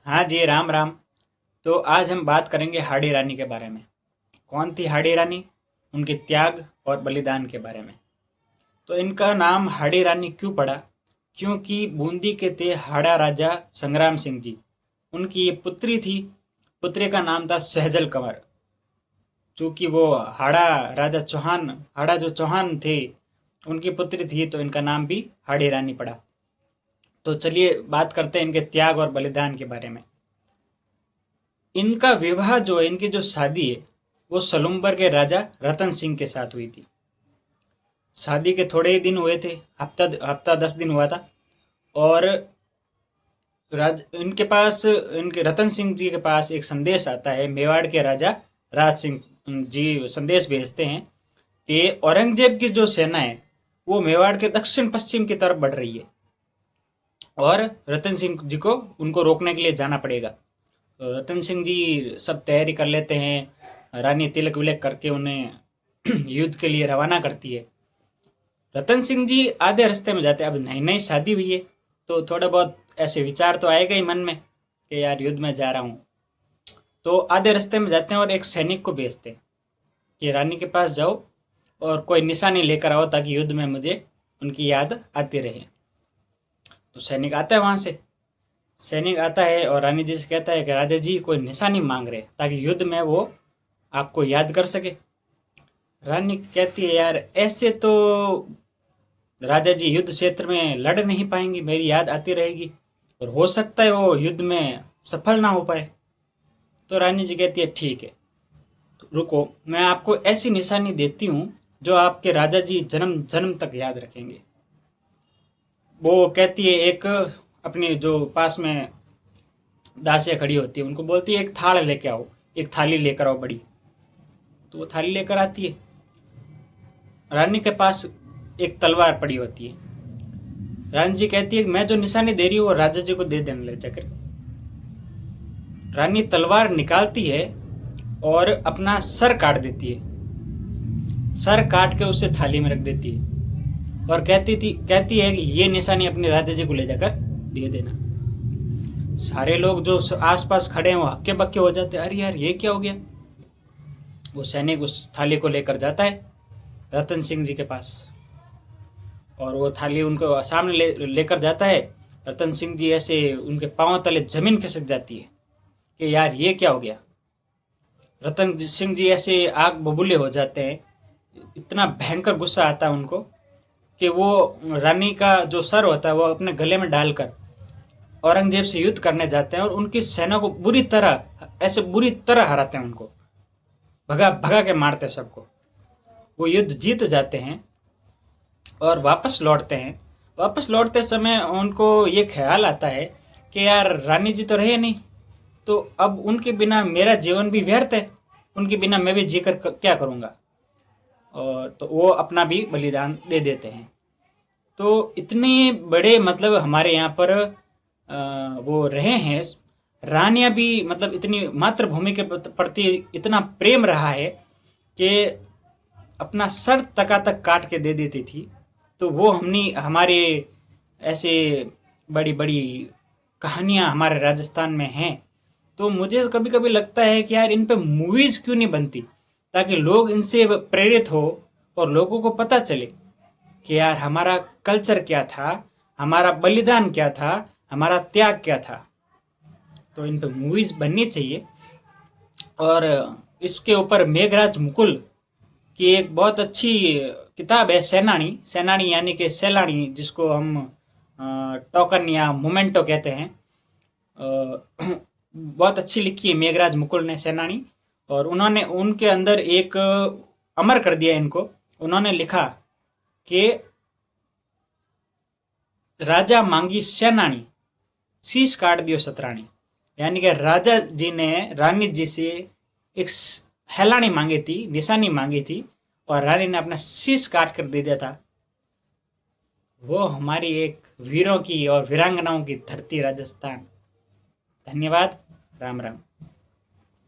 हाँ जी, राम राम। तो आज हम बात करेंगे हाड़ी रानी के बारे में। कौन थी हाड़ी रानी? उनके त्याग और बलिदान के बारे में। तो इनका नाम हाड़ी रानी क्यों पड़ा? क्योंकि बूंदी के थे हाड़ा राजा संग्राम सिंह जी। उनकी ये पुत्री थी। पुत्री का नाम था सहजल कंवर। चूंकि वो हाड़ा राजा चौहान, हाड़ा जो चौहान थे, उनकी पुत्री थी, तो इनका नाम भी हाड़ी रानी पड़ा। तो चलिए बात करते हैं इनके त्याग और बलिदान के बारे में। इनका विवाह जो है, इनकी जो शादी है, वो सलुम्बर के राजा रतन सिंह के साथ हुई थी। शादी के थोड़े ही दिन हुए थे, हफ्ता हफ्ता 10 दिन हुआ था। और इनके रतन सिंह जी के पास एक संदेश आता है। मेवाड़ के राजा राज सिंह जी संदेश भेजते हैं कि औरंगजेब की जो सेना है, वो मेवाड़ के दक्षिण पश्चिम की तरफ बढ़ रही है और रतन सिंह जी को उनको रोकने के लिए जाना पड़ेगा। तो रतन सिंह जी सब तैयारी कर लेते हैं। रानी तिलक विलक करके उन्हें युद्ध के लिए रवाना करती है। रतन सिंह जी आधे रास्ते में जाते हैं। अब नई नई शादी हुई है, तो थोड़ा बहुत ऐसे विचार तो आएगा ही मन में कि यार युद्ध में जा रहा हूँ। तो आधे रास्ते में जाते हैं और एक सैनिक को भेजते हैं कि रानी के पास जाओ और कोई निशानी लेकर आओ, ताकि युद्ध में मुझे उनकी याद आती रहे। तो सैनिक आता है वहाँ से। सैनिक आता है और रानी जी से कहता है कि राजा जी कोई निशानी मांग रहे, ताकि युद्ध में वो आपको याद कर सके। रानी कहती है, यार ऐसे तो राजा जी युद्ध क्षेत्र में लड़ नहीं पाएंगे, मेरी याद आती रहेगी और हो सकता है वो युद्ध में सफल ना हो पाए। तो रानी जी कहती है, ठीक है, तो रुको, मैं आपको ऐसी निशानी देती हूँ जो आपके राजा जी जन्म जन्म तक याद रखेंगे। वो कहती है, एक अपनी जो पास में दासियाँ खड़ी होती है, उनको बोलती है एक थाल लेके आओ, एक थाली लेकर आओ बड़ी। तो वो थाली लेकर आती है। रानी के पास एक तलवार पड़ी होती है। रानी जी कहती है मैं जो निशानी दे रही हूँ वो राजा जी को दे देने ले जाकर। रानी तलवार निकालती है और अपना सर काट देती है। सर काट के उसे थाली में रख देती है और कहती है कि ये निशानी अपने राजा जी को ले जाकर दे देना। सारे लोग जो आसपास खड़े हैं वो हक्के बक्के हो जाते हैं, अरे यार ये क्या हो गया। वो सैनिक उस थाली को लेकर जाता है रतन सिंह जी के पास और वो थाली उनको सामने लेकर जाता है। रतन सिंह जी ऐसे उनके पांव तले जमीन खिसक जाती है कि यार ये क्या हो गया। रतन सिंह जी ऐसे आग बबूले हो जाते हैं। इतना भयंकर गुस्सा आता है उनको कि वो रानी का जो सर होता है वो अपने गले में डालकर औरंगजेब से युद्ध करने जाते हैं और उनकी सेना को बुरी तरह हराते हैं। उनको भगा भगा के मारते हैं सबको। वो युद्ध जीत जाते हैं और वापस लौटते हैं। वापस लौटते समय उनको ये ख्याल आता है कि यार रानी जी तो रहे नहीं, तो अब उनके बिना मेरा जीवन भी व्यर्थ है, उनके बिना मैं भी जीकर क्या करूँगा। और तो वो अपना भी बलिदान दे देते हैं। तो इतने बड़े मतलब हमारे यहाँ पर वो रहे हैं। रानियाँ भी मतलब इतनी मातृभूमि के प्रति इतना प्रेम रहा है कि अपना सर तक काट के दे देती थी। तो वो हमारे ऐसे बड़ी बड़ी कहानियाँ हमारे राजस्थान में हैं। तो मुझे कभी कभी लगता है कि यार इन पे मूवीज़ क्यों नहीं बनती, ताकि लोग इनसे प्रेरित हो और लोगों को पता चले कि यार हमारा कल्चर क्या था, हमारा बलिदान क्या था, हमारा त्याग क्या था। तो इन पे मूवीज़ बननी चाहिए। और इसके ऊपर मेघराज मुकुल की एक बहुत अच्छी किताब है, सेनानी। सेनानी यानी कि सैलानी, जिसको हम टोकन या मोमेंटो कहते हैं। बहुत अच्छी लिखी है मेघराज मुकुल ने, सेनानी। और उन्होंने उनके अंदर एक अमर कर दिया इनको। उन्होंने लिखा कि राजा मांगी सेनानी, शीश काट दियो सतरानी। यानी कि राजा जी ने रानी जी से एक हेलानी मांगी थी, निशानी मांगी थी, और रानी ने अपना शीश काट कर दे दिया था। वो हमारी एक वीरों की और वीरांगनाओं की धरती राजस्थान। धन्यवाद। राम राम।